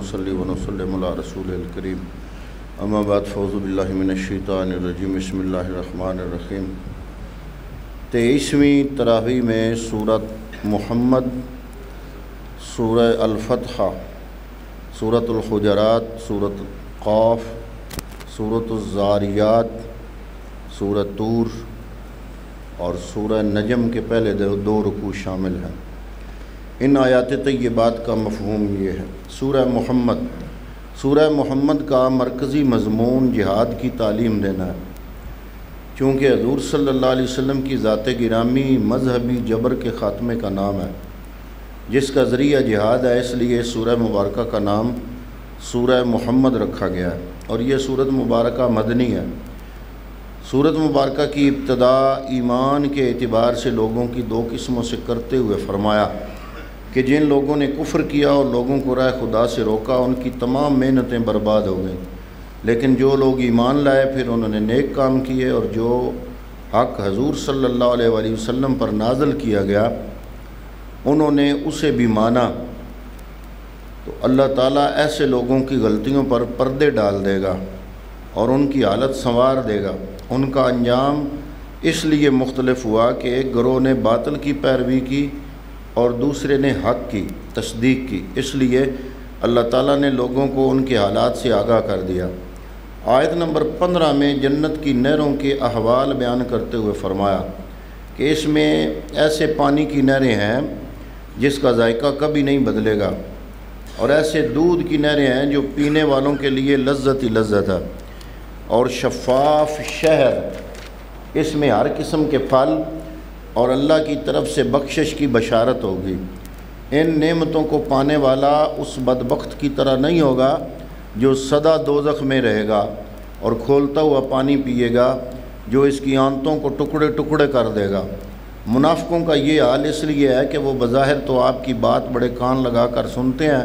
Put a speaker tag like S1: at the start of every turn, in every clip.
S1: نصلی و نسلم علی رسول الکریم اما بعد فاعوذ باللہ من الشیطان الرجیم بسم اللہ الرحمن الرحیم 23ویں تراویح میں سورۃ محمد، سورہ الفتح، سورۃ الحجرات، سورۃ قاف، سورۃ الزاریات، سورۃ طور اور سورہ نجم کے پہلے دو رکوع شامل ہیں۔ ان آیات طیبات کا مفہوم یہ ہے۔ سورہ محمد کا مرکزی مضمون جہاد کی تعلیم دینا ہے، چونکہ حضور صلی اللہ علیہ وسلم کی ذات گرامی مذہبی جبر کے خاتمے کا نام ہے، جس کا ذریعہ جہاد ہے، اس لیے سورہ مبارکہ کا نام سورہ محمد رکھا گیا ہے، اور یہ سورۃ مبارکہ مدنی ہے۔ سورۃ مبارکہ کی ابتدا ایمان کے اعتبار سے لوگوں کی دو قسموں سے کرتے ہوئے فرمایا کہ جن لوگوں نے کفر کیا اور لوگوں کو راہ خدا سے روکا، ان کی تمام محنتیں برباد ہو گئیں، لیکن جو لوگ ایمان لائے پھر انہوں نے نیک کام کیے، اور جو حق حضور صلی اللہ علیہ وآلہ وسلم پر نازل کیا گیا انہوں نے اسے بھی مانا، تو اللہ تعالیٰ ایسے لوگوں کی غلطیوں پر پردے ڈال دے گا اور ان کی حالت سنوار دے گا۔ ان کا انجام اس لیے مختلف ہوا کہ ایک گروہ نے باطل کی پیروی کی اور دوسرے نے حق کی تصدیق کی، اس لیے اللہ تعالیٰ نے لوگوں کو ان کے حالات سے آگاہ کر دیا۔ آیت نمبر 15 میں جنت کی نہروں کے احوال بیان کرتے ہوئے فرمایا کہ اس میں ایسے پانی کی نہریں ہیں جس کا ذائقہ کبھی نہیں بدلے گا، اور ایسے دودھ کی نہریں ہیں جو پینے والوں کے لیے لذت ہی لذت ہے، اور شفاف شہد، اس میں ہر قسم کے پھل اور اللہ کی طرف سے بخشش کی بشارت ہوگی۔ ان نعمتوں کو پانے والا اس بدبخت کی طرح نہیں ہوگا جو سدا دوزخ میں رہے گا اور کھولتا ہوا پانی پیے گا جو اس کی آنتوں کو ٹکڑے ٹکڑے کر دے گا۔ منافقوں کا یہ حال اس لیے ہے کہ وہ بظاہر تو آپ کی بات بڑے کان لگا کر سنتے ہیں،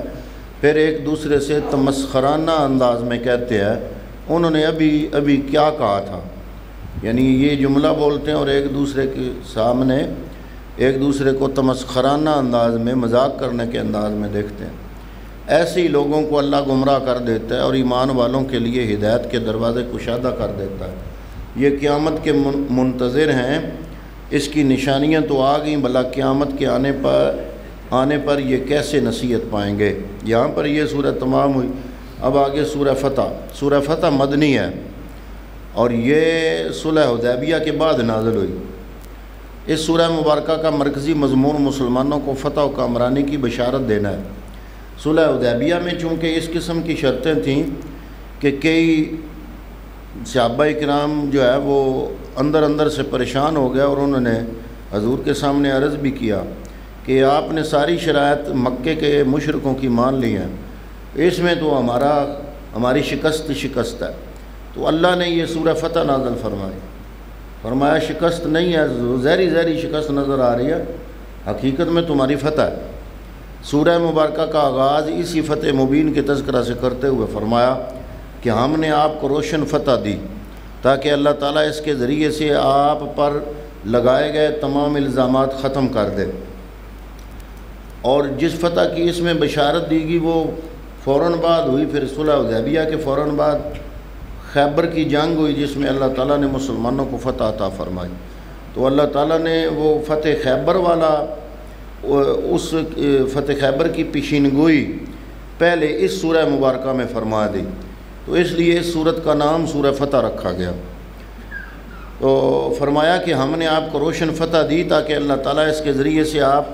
S1: پھر ایک دوسرے سے تمسخرانہ انداز میں کہتے ہیں انہوں نے ابھی کیا کہا تھا، یعنی یہ جملہ بولتے ہیں اور ایک دوسرے کے سامنے ایک دوسرے کو تمسخرانہ انداز میں مذاق کرنے کے انداز میں دیکھتے ہیں۔ ایسے ہی لوگوں کو اللہ گمراہ کر دیتا ہے اور ایمان والوں کے لیے ہدایت کے دروازے کشادہ کر دیتا ہے۔ یہ قیامت کے منتظر ہیں، اس کی نشانیاں تو آ گئیں، بھلا قیامت کے آنے پر یہ کیسے نصیحت پائیں گے۔ یہاں پر یہ سورہ تمام ہوئی۔ اب آگے سورہ فتح۔ سورہ فتح مدنی ہے اور یہ صلح حدیبیہ کے بعد نازل ہوئی۔ اس سورہ مبارکہ کا مرکزی مضمون مسلمانوں کو فتح و کامرانی کی بشارت دینا ہے۔ صلح حدیبیہ میں چونکہ اس قسم کی شرطیں تھیں کہ کئی صحابہ کرام جو ہے وہ اندر سے پریشان ہو گئے، اور انہوں نے حضور کے سامنے عرض بھی کیا کہ آپ نے ساری شرائط مکے کے مشرکوں کی مان لی ہیں، اس میں تو ہماری شکست ہے۔ تو اللہ نے یہ سورہ فتح نازل فرمایا شکست نہیں ہے، ظاہری شکست نظر آ رہی ہے، حقیقت میں تمہاری فتح ہے۔ سورہ مبارکہ کا آغاز اسی فتح مبین کے تذکرہ سے کرتے ہوئے فرمایا کہ ہم نے آپ کو روشن فتح دی تاکہ اللہ تعالیٰ اس کے ذریعے سے آپ پر لگائے گئے تمام الزامات ختم کر دے، اور جس فتح کی اس میں بشارت دی گئی وہ فوراً بعد ہوئی۔ پھر صلح حدیبیہ کے فوراً بعد خیبر کی جنگ ہوئی، جس میں اللہ تعالیٰ نے مسلمانوں کو فتح عطا فرمائی۔ تو اللہ تعالیٰ نے وہ فتح خیبر والا، اس فتح خیبر کی پیشینگوئی پہلے اس سورہ مبارکہ میں فرما دی، تو اس لیے اس سورت کا نام سورہ فتح رکھا گیا۔ تو فرمایا کہ ہم نے آپ کو روشن فتح دی تاکہ اللہ تعالیٰ اس کے ذریعے سے آپ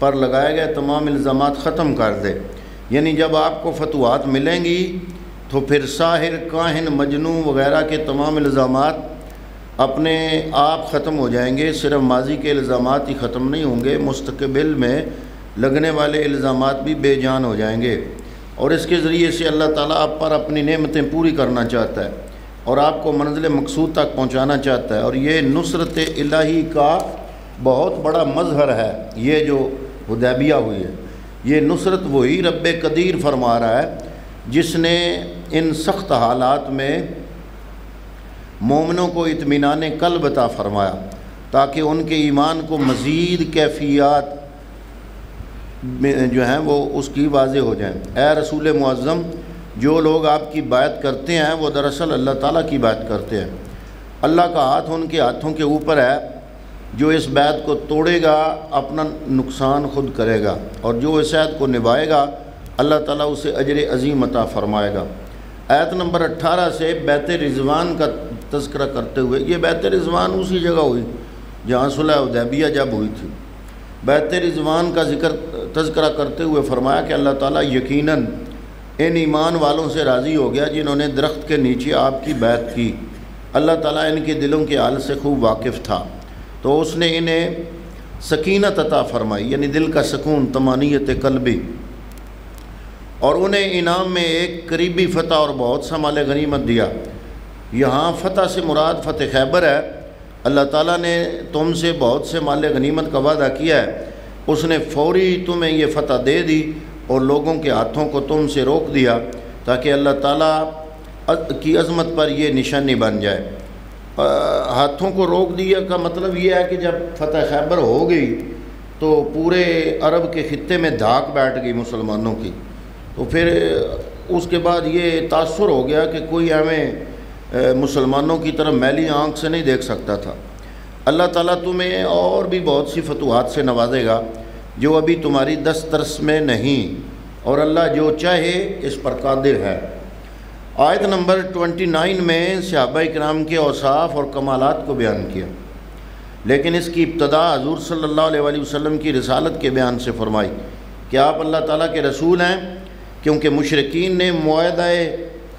S1: پر لگائے گئے تمام الزامات ختم کر دے، یعنی جب آپ کو فتوحات ملیں گی تو پھر ساحر، کاہن، مجنون وغیرہ کے تمام الزامات اپنے آپ ختم ہو جائیں گے۔ صرف ماضی کے الزامات ہی ختم نہیں ہوں گے، مستقبل میں لگنے والے الزامات بھی بے جان ہو جائیں گے، اور اس کے ذریعے سے اللہ تعالیٰ آپ پر اپنی نعمتیں پوری کرنا چاہتا ہے اور آپ کو منزل مقصود تک پہنچانا چاہتا ہے۔ اور یہ نصرت الہی کا بہت بڑا مظہر ہے، یہ جو حدیبیہ ہوئی ہے، یہ نصرت وہی رب قدیر فرما رہا ہے جس نے ان سخت حالات میں مومنوں کو اطمینان قلب عطا فرمایا تاکہ ان کے ایمان کو مزید کیفیات جو ہیں وہ اس کی واضح ہو جائیں۔ اے رسول معظم، جو لوگ آپ کی بیعت کرتے ہیں وہ دراصل اللہ تعالیٰ کی بیعت کرتے ہیں۔ اللہ کا ہاتھ ان کے ہاتھوں کے اوپر ہے، جو اس بیعت کو توڑے گا اپنا نقصان خود کرے گا، اور جو اس عہد کو نبھائے گا اللہ تعالیٰ اسے اجر عظیم عطا فرمائے گا۔ آیت نمبر 18 سے بیعت رضوان کا تذکرہ کرتے ہوئے، یہ بیعت رضوان اسی جگہ ہوئی جہاں صلح حدیبیہ جب ہوئی تھی، بیعت رضوان کا تذکرہ کرتے ہوئے فرمایا کہ اللہ تعالیٰ یقیناً ان ایمان والوں سے راضی ہو گیا جنہوں نے درخت کے نیچے آپ کی بیعت کی۔ اللہ تعالیٰ ان کے دلوں کے حال سے خوب واقف تھا، تو اس نے انہیں سکینت عطا فرمائی، یعنی دل کا سکون، طمانینت قلبی، اور انہیں انعام میں ایک قریبی فتح اور بہت سا مال غنیمت دیا۔ یہاں فتح سے مراد فتح خیبر ہے۔ اللہ تعالیٰ نے تم سے بہت سے مال غنیمت کا وعدہ کیا ہے، اس نے فوری تمہیں یہ فتح دے دی اور لوگوں کے ہاتھوں کو تم سے روک دیا تاکہ اللہ تعالیٰ کی عظمت پر یہ نشانی بن جائے۔ ہاتھوں کو روک دیا کا مطلب یہ ہے کہ جب فتح خیبر ہو گئی تو پورے عرب کے خطے میں دھاک بیٹھ گئی مسلمانوں کی، تو پھر اس کے بعد یہ تاثر ہو گیا کہ کوئی ہمیں مسلمانوں کی طرف میلی آنکھ سے نہیں دیکھ سکتا تھا۔ اللہ تعالیٰ تمہیں اور بھی بہت سی فتوحات سے نوازے گا جو ابھی تمہاری دسترس میں نہیں، اور اللہ جو چاہے اس پر قادر ہے۔ آیت نمبر 29 میں صحابہ کرام کے اوصاف اور کمالات کو بیان کیا، لیکن اس کی ابتدا حضور صلی اللہ علیہ وآلہ وسلم کی رسالت کے بیان سے فرمائی کہ آپ اللہ تعالیٰ کے رسول ہیں، کیونکہ مشرکین نے معاہدہ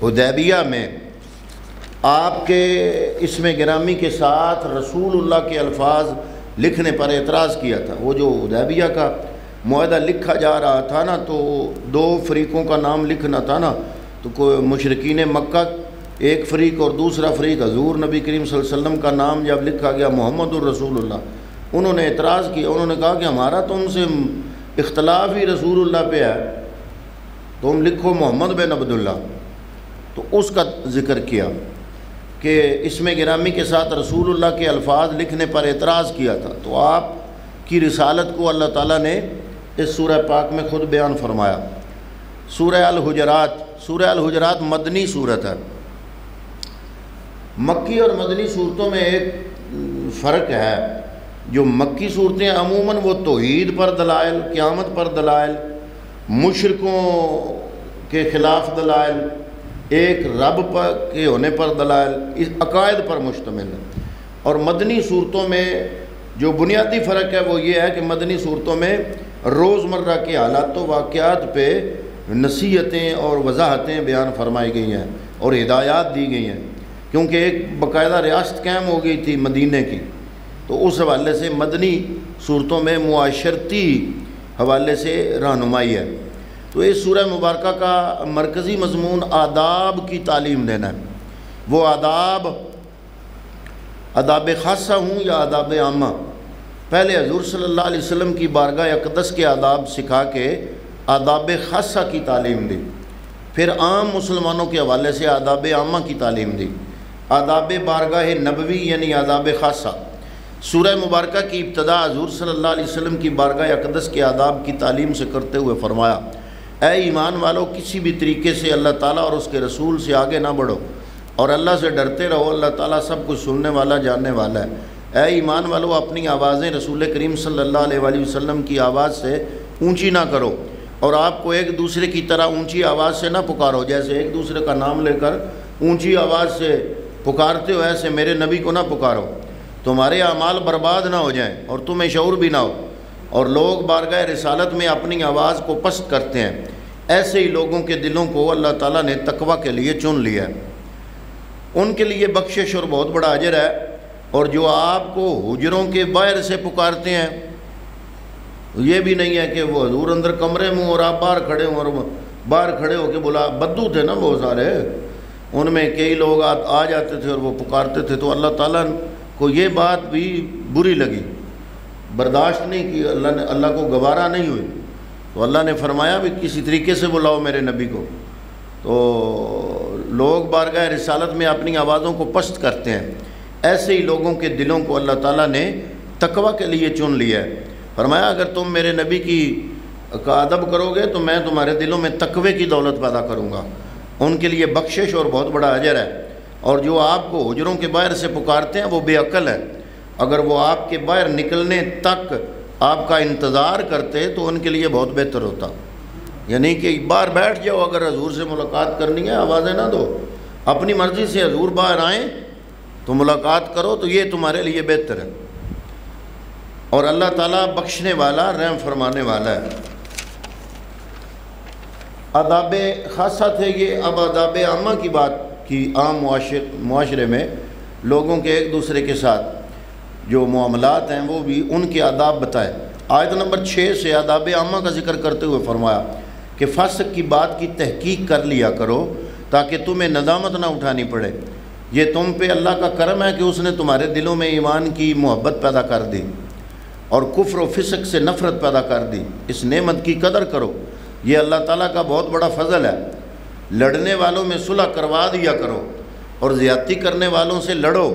S1: حدیبیہ میں آپ کے اسم گرامی کے ساتھ رسول اللہ کے الفاظ لکھنے پر اعتراض کیا تھا۔ وہ جو حدیبیہ کا معاہدہ لکھا جا رہا تھا نا، تو دو فریقوں کا نام لکھنا تھا نا، تو کوئی مشرکین مکہ ایک فریق اور دوسرا فریق حضور نبی کریم صلی اللہ علیہ وسلم کا نام جب لکھا گیا محمد الرسول اللہ، انہوں نے اعتراض کیا، انہوں نے کہا کہ ہمارا تم سے اختلاف ہی رسول اللہ پہ ہے، تم لکھو محمد بن عبداللہ۔ تو اس کا ذکر کیا کہ اسم گرامی کے ساتھ رسول اللہ کے الفاظ لکھنے پر اعتراض کیا تھا، تو آپ کی رسالت کو اللہ تعالیٰ نے اس سورہ پاک میں خود بیان فرمایا۔ سورہ الحجرات مدنی صورت ہے۔ مکی اور مدنی صورتوں میں ایک فرق ہے، جو مکی صورتیں عموماً وہ توحید پر دلائل، قیامت پر دلائل، مشرکوں کے خلاف دلائل، ایک رب پر کے ہونے پر دلائل، اس عقائد پر مشتمل ہے۔ اور مدنی صورتوں میں جو بنیادی فرق ہے وہ یہ ہے کہ مدنی صورتوں میں روزمرہ کے حالات و واقعات پہ نصیحتیں اور وضاحتیں بیان فرمائی گئی ہیں اور ہدایات دی گئی ہیں، کیونکہ ایک باقاعدہ ریاست قائم ہو گئی تھی مدینے کی، تو اس حوالے سے مدنی صورتوں میں معاشرتی حوالے سے رہنمائی ہے۔ تو اس سورہ مبارکہ کا مرکزی مضمون آداب کی تعلیم دینا ہے۔ وہ آداب خاصہ ہوں یا آداب عامہ، پہلے حضور صلی اللہ علیہ وسلم کی بارگاہ اقدس کے آداب سکھا کے آداب خاصہ کی تعلیم دی، پھر عام مسلمانوں کے حوالے سے آداب عامہ کی تعلیم دی، آداب بارگاہ نبوی یعنی آداب خاصہ۔ سورہ مبارکہ کی ابتدا حضور صلی اللہ علیہ وسلم کی بارگاہ اقدس کے آداب کی تعلیم سے کرتے ہوئے فرمایا، اے ایمان والو، کسی بھی طریقے سے اللہ تعالیٰ اور اس کے رسول سے آگے نہ بڑھو، اور اللہ سے ڈرتے رہو، اللہ تعالیٰ سب کچھ سننے والا، جاننے والا ہے۔ اے ایمان والو، اپنی آوازیں رسول کریم صلی اللہ علیہ وآلہ وسلم کی آواز سے اونچی نہ کرو، اور آپ کو ایک دوسرے کی طرح اونچی آواز سے نہ پکارو، جیسے ایک دوسرے کا نام لے کر اونچی آواز سے پکارتے ہو ایسے میرے نبی کو نہ پکارو، تمہارے اعمال برباد نہ ہو جائیں اور تمہیں شعور بھی نہ ہو، اور لوگ بارگاہ رسالت میں اپنی آواز کو پست کرتے ہیں، ایسے ہی لوگوں کے دلوں کو اللہ تعالیٰ نے تقوی کے لیے چن لیا ہے، ان کے لیے بخشش اور بہت بڑا اجر ہے۔ اور جو آپ کو حجروں کے باہر سے پکارتے ہیں، یہ بھی نہیں ہے کہ وہ حضور اندر کمرے میں اور آپ باہر کھڑے ہوں، اور باہر کھڑے ہو کے بولا، بدو تھے نا بہت سارے، ان میں کئی لوگ آ جاتے تھے اور وہ پکارتے تھے، تو اللہ تعالیٰ کو یہ بات بھی بری لگی، برداشت نہیں کی، اللہ کو گوارا نہیں ہوئی، تو اللہ نے فرمایا بھی کسی طریقے سے بلاؤ میرے نبی کو۔ تو لوگ بارگاہ رسالت میں اپنی آوازوں کو پست کرتے ہیں، ایسے ہی لوگوں کے دلوں کو اللہ تعالیٰ نے تقوی کے لیے چن لیا ہے۔ فرمایا اگر تم میرے نبی کی کا ادب کرو گے تو میں تمہارے دلوں میں تقوی کی دولت پیدا کروں گا، ان کے لیے بخشش اور بہت بڑا اجر ہے۔ اور جو آپ کو حجروں کے باہر سے پکارتے ہیں وہ بے عقل ہے، اگر وہ آپ کے باہر نکلنے تک آپ کا انتظار کرتے تو ان کے لیے بہت بہتر ہوتا۔ یعنی کہ باہر بیٹھ جاؤ، اگر حضور سے ملاقات کرنی ہے آوازیں نہ دو، اپنی مرضی سے حضور باہر آئیں تو ملاقات کرو، تو یہ تمہارے لیے بہتر ہے۔ اور اللہ تعالیٰ بخشنے والا، رحم فرمانے والا ہے۔ آداب خاصہ تھے یہ، اب آداب عامہ کی بات کی۔ عام معاشرے میں لوگوں کے ایک دوسرے کے ساتھ جو معاملات ہیں وہ بھی ان کے آداب بتائے۔ آیت نمبر 6 سے آداب عامہ کا ذکر کرتے ہوئے فرمایا کہ فسق کی بات کی تحقیق کر لیا کرو تاکہ تمہیں ندامت نہ اٹھانی پڑے۔ یہ تم پہ اللہ کا کرم ہے کہ اس نے تمہارے دلوں میں ایمان کی محبت پیدا کر دی اور کفر و فسق سے نفرت پیدا کر دی۔ اس نعمت کی قدر کرو، یہ اللہ تعالیٰ کا بہت بڑا فضل ہے۔ لڑنے والوں میں صلح کروا دیا کرو اور زیادتی کرنے والوں سے لڑو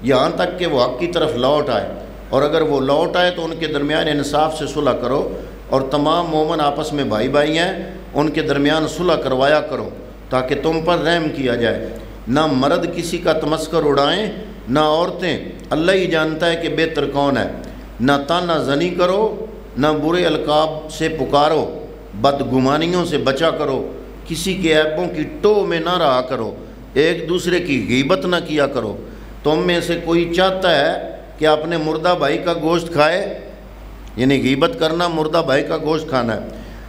S1: یہاں تک کہ وہ حق کی طرف لوٹ آئے، اور اگر وہ لوٹ آئے تو ان کے درمیان انصاف سے صلح کرو، اور تمام مومن آپس میں بھائی بھائی ہیں، ان کے درمیان صلح کروایا کرو تاکہ تم پر رحم کیا جائے۔ نہ مرد کسی کا تمسخر اڑائیں نہ عورتیں، اللہ ہی جانتا ہے کہ بہتر کون ہے۔ نہ طعنہ زنی کرو، نہ برے القاب سے پکارو، بدگمانیوں سے بچا کرو، کسی کے عیبوں کی ٹو میں نہ رہا کرو، ایک دوسرے کی غیبت نہ کیا کرو۔ تم میں سے کوئی چاہتا ہے کہ اپنے مردہ بھائی کا گوشت کھائے، یعنی غیبت کرنا مردہ بھائی کا گوشت کھانا ہے،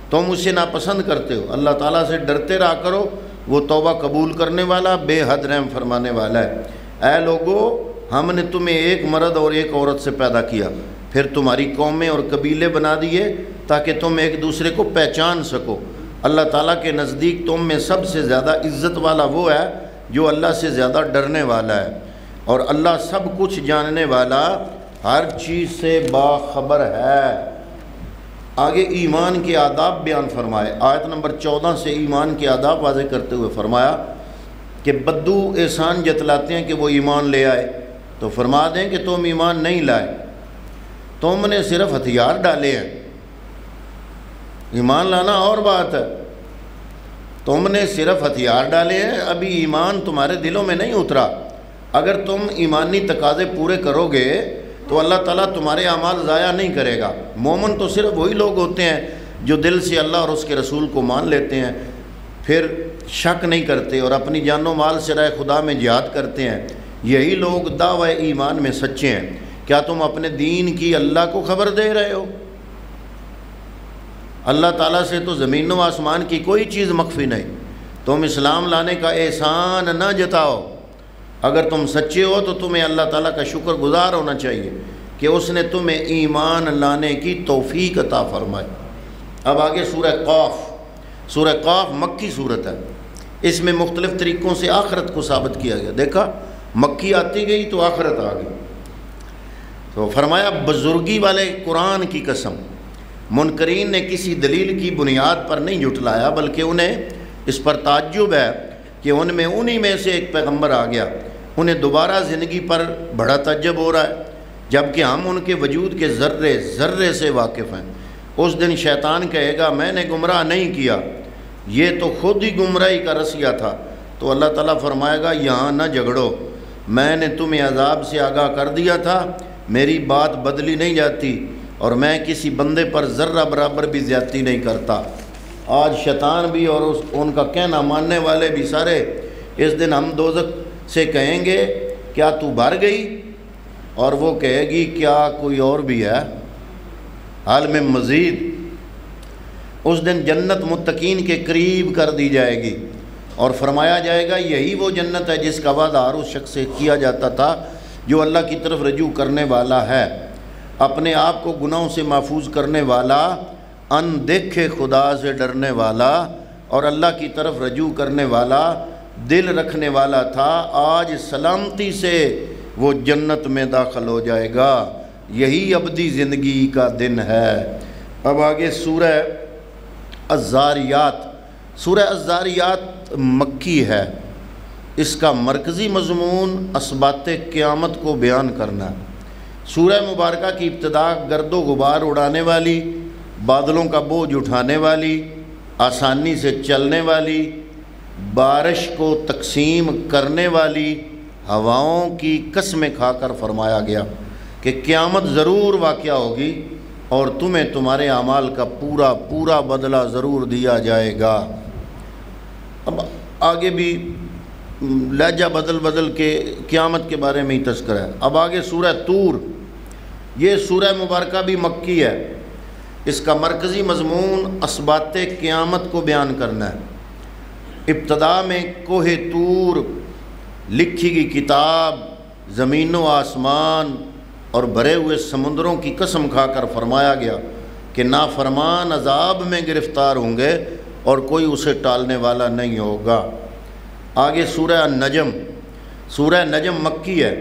S1: تم اسے ناپسند کرتے ہو۔ اللہ تعالیٰ سے ڈرتے رہا کرو، وہ توبہ قبول کرنے والا، بے حد رحم فرمانے والا ہے۔ اے لوگو، ہم نے تمہیں ایک مرد اور ایک عورت سے پیدا کیا، پھر تمہاری قومیں اور قبیلے بنا دیے تاکہ تم ایک دوسرے کو پہچان سکو۔ اللہ تعالیٰ کے نزدیک تم میں سب سے زیادہ عزت والا وہ ہے جو اللہ سے زیادہ ڈرنے والا ہے، اور اللہ سب کچھ جاننے والا، ہر چیز سے باخبر ہے۔ آگے ایمان کے آداب بیان فرمائے۔ آیت نمبر 14 سے ایمان کے آداب واضح کرتے ہوئے فرمایا کہ بدو احسان جتلاتے ہیں کہ وہ ایمان لے آئے تو فرما دیں کہ تم ایمان نہیں لائے، تم نے صرف ہتھیار ڈالے ہیں۔ ایمان لانا اور بات ہے، تم نے صرف ہتھیار ڈالے ہیں، ابھی ایمان تمہارے دلوں میں نہیں اترا۔ اگر تم ایمانی تقاضے پورے کرو گے تو اللہ تعالیٰ تمہارے اعمال ضائع نہیں کرے گا۔ مومن تو صرف وہی لوگ ہوتے ہیں جو دل سے اللہ اور اس کے رسول کو مان لیتے ہیں، پھر شک نہیں کرتے اور اپنی جان و مال سے راہ خدا میں جہاد کرتے ہیں، یہی لوگ دعوی ایمان میں سچے ہیں۔ کیا تم اپنے دین کی اللہ کو خبر دے رہے ہو؟ اللہ تعالیٰ سے تو زمین و آسمان کی کوئی چیز مخفی نہیں۔ تم اسلام لانے کا احسان نہ جتاؤ، اگر تم سچے ہو تو تمہیں اللہ تعالیٰ کا شکر گزار ہونا چاہیے کہ اس نے تمہیں ایمان لانے کی توفیق عطا فرمائی۔ اب آگے سورہ قاف۔ سورہ قاف مکی صورت ہے، اس میں مختلف طریقوں سے آخرت کو ثابت کیا گیا۔ دیکھا، مکی آتی گئی تو آخرت آ گئی۔ تو فرمایا بزرگی والے قرآن کی قسم، منکرین نے کسی دلیل کی بنیاد پر نہیں جھٹلایا، بلکہ انہیں اس پر تعجب ہے کہ ان میں انہی میں سے ایک پیغمبر آ گیا۔ انہیں دوبارہ زندگی پر بڑا تعجب ہو رہا ہے، جبکہ ہم ان کے وجود کے ذرے ذرے سے واقف ہیں۔ اس دن شیطان کہے گا میں نے گمراہ نہیں کیا، یہ تو خود ہی گمراہی کا رسیہ تھا۔ تو اللہ تعالیٰ فرمائے گا یہاں نہ جھگڑو، میں نے تمہیں عذاب سے آگاہ کر دیا تھا، میری بات بدلی نہیں جاتی اور میں کسی بندے پر ذرہ برابر بھی زیادتی نہیں کرتا۔ آج شیطان بھی اور ان کا کہنا ماننے والے بھی سارے اس دن ہم دوزخ سے کہیں گے کیا تو بھر گئی، اور وہ کہے گی کیا کوئی اور بھی ہے، حال میں مزید۔ اس دن جنت متقین کے قریب کر دی جائے گی اور فرمایا جائے گا یہی وہ جنت ہے جس کا وعدہ ہر اس شخص سے کیا جاتا تھا جو اللہ کی طرف رجوع کرنے والا ہے، اپنے آپ کو گناہوں سے محفوظ کرنے والا، ان دیکھے خدا سے ڈرنے والا اور اللہ کی طرف رجوع کرنے والا، دل رکھنے والا تھا، آج سلامتی سے وہ جنت میں داخل ہو جائے گا۔ یہی ابدی زندگی کا دن ہے۔ اب آگے سورہ الذاریات۔ سورہ الذاریات مکی ہے، اس کا مرکزی مضمون اسبات قیامت کو بیان کرنا ہے۔ سورہ مبارکہ کی ابتدا گرد و غبار اڑانے والی بادلوں کا بوجھ اٹھانے والی، آسانی سے چلنے والی، بارش کو تقسیم کرنے والی، ہواؤں کی قسمیں کھا کر فرمایا گیا کہ قیامت ضرور واقع ہوگی اور تمہیں تمہارے اعمال کا پورا پورا بدلہ ضرور دیا جائے گا۔ اب آگے بھی لہجہ بدل کے قیامت کے بارے میں ہی تذکرہ ہے۔ اب آگے سورہ طور، یہ سورہ مبارکہ بھی مکی ہے۔ اس کا مرکزی مضمون اسبات قیامت کو بیان کرنا ہے۔ ابتدا میں کوہ طور، لکھی گئی کتاب، زمین و آسمان اور بھرے ہوئے سمندروں کی قسم کھا کر فرمایا گیا کہ نافرمان عذاب میں گرفتار ہوں گے اور کوئی اسے ٹالنے والا نہیں ہوگا۔ آگے سورہ النجم، سورہ نجم مکی ہے۔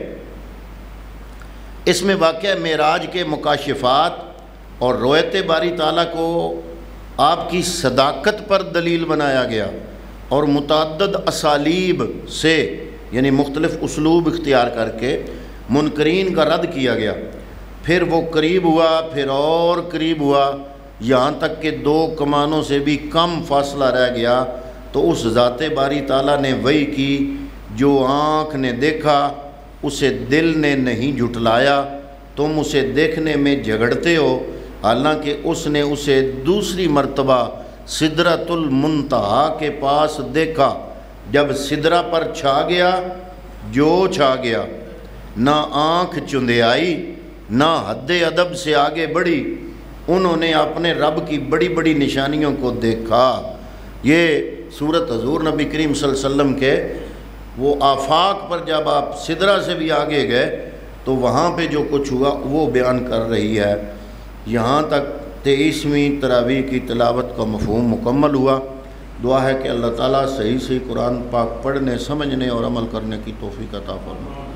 S1: اس میں واقعہ معراج کے مکاشفات اور رویت باری تعالیٰ کو آپ کی صداقت پر دلیل بنایا گیا اور متعدد اسالیب سے، یعنی مختلف اسلوب اختیار کر کے منکرین کا رد کیا گیا۔ پھر وہ قریب ہوا، پھر اور قریب ہوا، یہاں تک کہ 2 کمانوں سے بھی کم فاصلہ رہ گیا تو اس ذات باری تعالیٰ نے وحی کی، جو آنکھ نے دیکھا اسے دل نے نہیں جھٹلایا، تم اسے دیکھنے میں جھگڑتے ہو، حالانکہ اس نے اسے دوسری مرتبہ سدرۃ المنتہا کے پاس دیکھا۔ جب سدرہ پر چھا گیا جو چھا گیا، نہ آنکھ چندیائی نہ حد ادب سے آگے بڑھی، انہوں نے اپنے رب کی بڑی بڑی نشانیوں کو دیکھا۔ یہ صورت حضور نبی کریم صلی اللہ علیہ وسلم کے وہ آفاق پر جب آپ سدرہ سے بھی آگے گئے تو وہاں پہ جو کچھ ہوا وہ بیان کر رہی ہے۔ یہاں تک 23ویں تراویح کی تلاوت کا مفہوم مکمل ہوا۔ دعا ہے کہ اللہ تعالیٰ صحیح قرآن پاک پڑھنے، سمجھنے اور عمل کرنے کی توفیق عطا فرمائے۔